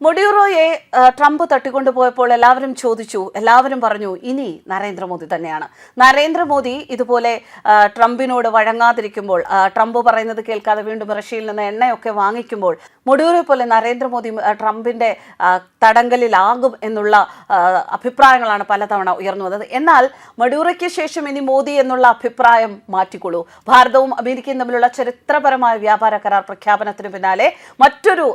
മൊഡ്യൂറോയെ Trump തട്ടിക്കൊണ്ടുപോയപ്പോൾ എല്ലാവരും പറഞ്ഞു ഇനി നരേന്ദ്രമോദി തന്നെയാണ്. നരേന്ദ്രമോദി ഇതുപോലെ ട്രംപിനോട് വഴങ്ങാതിരിക്കുമ്പോൾ, ട്രംപ് പറയുന്നത് കേൾക്കാതെ വീണ്ടും റഷ്യയിൽ നിന്ന് എണ്ണയൊക്കെ വാങ്ങിക്കുമ്പോൾ മൊഡ്യൂറോയെ പോലെ നരേന്ദ്രമോദി ട്രംപിന്റെ തടങ്കലിലാകും എന്നുള്ള അഭിപ്രായങ്ങളാണ് പലതവണ ഉയർന്നു വന്നത്. എന്നാൽ മൊഡ്യൂറോയ്ക്ക് ശേഷം ഇനി മോദി എന്നുള്ള അഭിപ്രായം മാറ്റിക്കൊള്ളൂ. ഭാരതവും അമേരിക്കയും തമ്മിലുള്ള ചരിത്രപരമായ വ്യാപാര കരാർ പ്രഖ്യാപനത്തിന് പിന്നാലെ മറ്റൊരു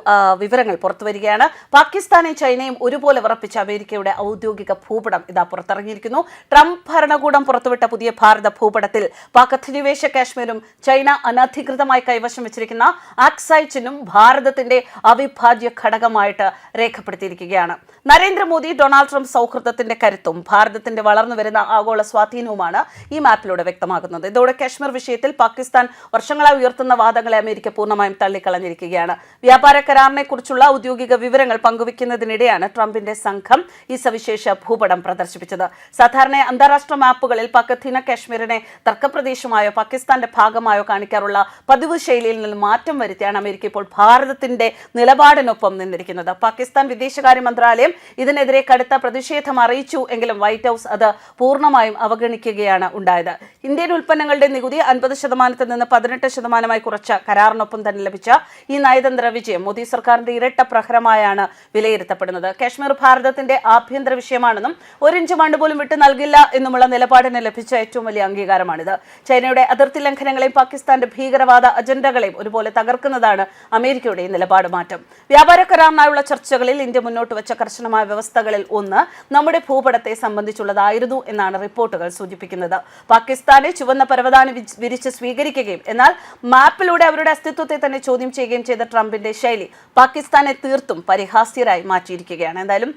വിവരങ്ങൾ പുറത്തുവരികയാണ്. പാകിസ്ഥാനെയും ചൈനയും ഒരുപോലെ വിറപ്പിച്ച അമേരിക്കയുടെ ഔദ്യോഗിക ഭൂപടം ഇതാ പുറത്തിറങ്ങിയിരിക്കുന്നു. ട്രംപ് ഭരണകൂടം പുറത്തുവിട്ട പുതിയ ഭാരത ഭൂപടത്തിൽ പാക് അധിനിവേശ കാശ്മീരും ചൈന അനധികൃതമായി കൈവശം വെച്ചിരിക്കുന്ന ആക്സൈ ചിഹ്നം ഭാരതത്തിന്റെ അവിഭാജ്യ ഘടകമായിട്ട് രേഖപ്പെടുത്തിയിരിക്കുകയാണ്. നരേന്ദ്രമോദി ഡൊണാൾഡ് ട്രംപ് സൗഹൃദത്തിന്റെ കരുത്തും ഭാരതത്തിന്റെ വളർന്നു വരുന്ന ആഗോള സ്വാധീനവുമാണ് ഈ മാപ്പിലൂടെ വ്യക്തമാക്കുന്നത്. ഇതോടെ കാശ്മീർ വിഷയത്തിൽ പാകിസ്ഥാൻ വർഷങ്ങളായി ഉയർത്തുന്ന വാദങ്ങളെ അമേരിക്ക പൂർണ്ണമായും തള്ളിക്കളഞ്ഞിരിക്കുകയാണ്. വ്യാപാര കരാറിനെ കുറിച്ചുള്ള ഔദ്യോഗിക വിവരങ്ങൾ പങ്കുവയ്ക്കുന്നതിനിടെയാണ് ട്രംപിന്റെ സംഘം ഈ സവിശേഷ ഭൂപടം പ്രദർശിപ്പിച്ചത്. സാധാരണ അന്താരാഷ്ട്ര മാപ്പുകളിൽ പാക് അധീന കാശ്മീരിനെ തർക്കപ്രദേശമായോ പാകിസ്ഥാന്റെ ഭാഗമായോ കാണിക്കാറുള്ള പതിവ് ശൈലിയിൽ നിന്ന് മാറ്റം വരുത്തിയാണ് അമേരിക്ക ഇപ്പോൾ ഭാരതത്തിന്റെ നിലപാടിനൊപ്പം നിന്നിരിക്കുന്നത്. പാകിസ്ഥാൻ വിദേശകാര്യ മന്ത്രാലയം ഇതിനെതിരെ കടുത്ത പ്രതിഷേധം അറിയിച്ചു എങ്കിലും വൈറ്റ് ഹൌസ് അത് പൂർണ്ണമായും അവഗണിക്കുകയാണ് ഉണ്ടായത്. ഇന്ത്യൻ ഉൽപ്പന്നങ്ങളുടെ നികുതി 50% നിന്ന് 18% കുറച്ച കരാറിനൊപ്പം തന്നെ ലഭിച്ച ഈ നയതന്ത്ര വിജയം മോദി സർക്കാരിന്റെ ഇരട്ട പ്രഹരമായാണ് വിലയിരുത്തപ്പെടുന്നത്. കാശ്മീർ ഭാരതത്തിന്റെ ആഭ്യന്തര വിഷയമാണെന്നും 1 ഇഞ്ച് മണ്ണ് പോലും വിട്ടു നൽകില്ല എന്നുമുള്ള നിലപാടിന് ലഭിച്ച ഏറ്റവും വലിയ അംഗീകാരമാണിത്. ചൈനയുടെ അതിർത്തി ലംഘനങ്ങളെയും പാകിസ്ഥാന്റെ ഭീകരവാദ അജണ്ടകളെയും ഒരുപോലെ തകർക്കുന്നതാണ് അമേരിക്കയുടെ നിലപാട് മാറ്റം. വ്യാപാര കരാറിനായുള്ള ചർച്ചകളിൽ ഇന്ത്യ മുന്നോട്ട് വെച്ച കർശനമായ വ്യവസ്ഥകളിൽ ഒന്ന് നമ്മുടെ ഭൂപടത്തെ സംബന്ധിച്ചുള്ളതായിരുന്നു എന്നാണ് റിപ്പോർട്ടുകൾ സൂചിപ്പിക്കുന്നത്. പാകിസ്ഥാനെ ചുവന്ന പരവതാനി വിരിച്ച് സ്വീകരിക്കുകയും എന്നാൽ മാപ്പിലൂടെ അവരുടെ അസ്തിത്വത്തെ തന്നെ ചോദ്യം ചെയ്യുകയും ചെയ്ത ട്രംപിന്റെ ശൈലി പാകിസ്ഥാനെ തീർത്തും പരിഹാസ്യരായി മാറ്റിയിരിക്കുകയാണ്. എന്തായാലും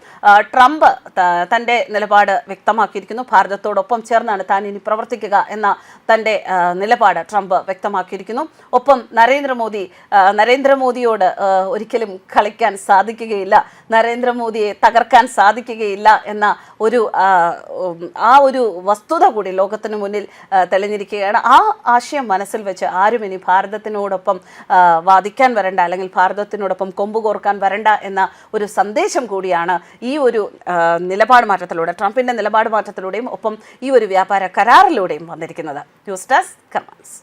ട്രംപ് തന്റെ നിലപാട് വ്യക്തമാക്കിയിരിക്കുന്നു. ഭാരതത്തോടൊപ്പം ചേർന്നാണ് താൻ ഇനി പ്രവർത്തിക്കുക എന്ന തന്റെ നിലപാട് ട്രംപ് വ്യക്തമാക്കിയിരിക്കുന്നു. ഒപ്പം നരേന്ദ്രമോദിയോട് ഒരിക്കലും കളിക്കാൻ സാധിക്കുകയില്ല, നരേന്ദ്രമോദിയെ തകർക്കാൻ സാധിക്കുകയില്ല എന്ന ഒരു വസ്തുത കൂടി ലോകത്തിന് മുന്നിൽ തെളിഞ്ഞിരിക്കുകയാണ്. ആ ആശയം മനസ്സിൽ വെച്ച് ആരും ഇനി ഭാരതത്തിനോടൊപ്പം വാദിക്കാൻ വരണ്ട, അല്ലെങ്കിൽ ഭാരതത്തിനോടൊപ്പം കൊമ്പുകോർക്കാൻ വരണ്ട എന്ന ഒരു സന്ദേശം കൂടിയാണ് ഈ ഒരു നിലപാട് മാറ്റത്തിലൂടെ, ട്രംപിന്റെ നിലപാട് മാറ്റത്തിലൂടെയും ഒപ്പം ഈ ഒരു വ്യാപാര കരാറിലൂടെയും വന്നിരിക്കുന്നത്. News desk കർമാൻസ്.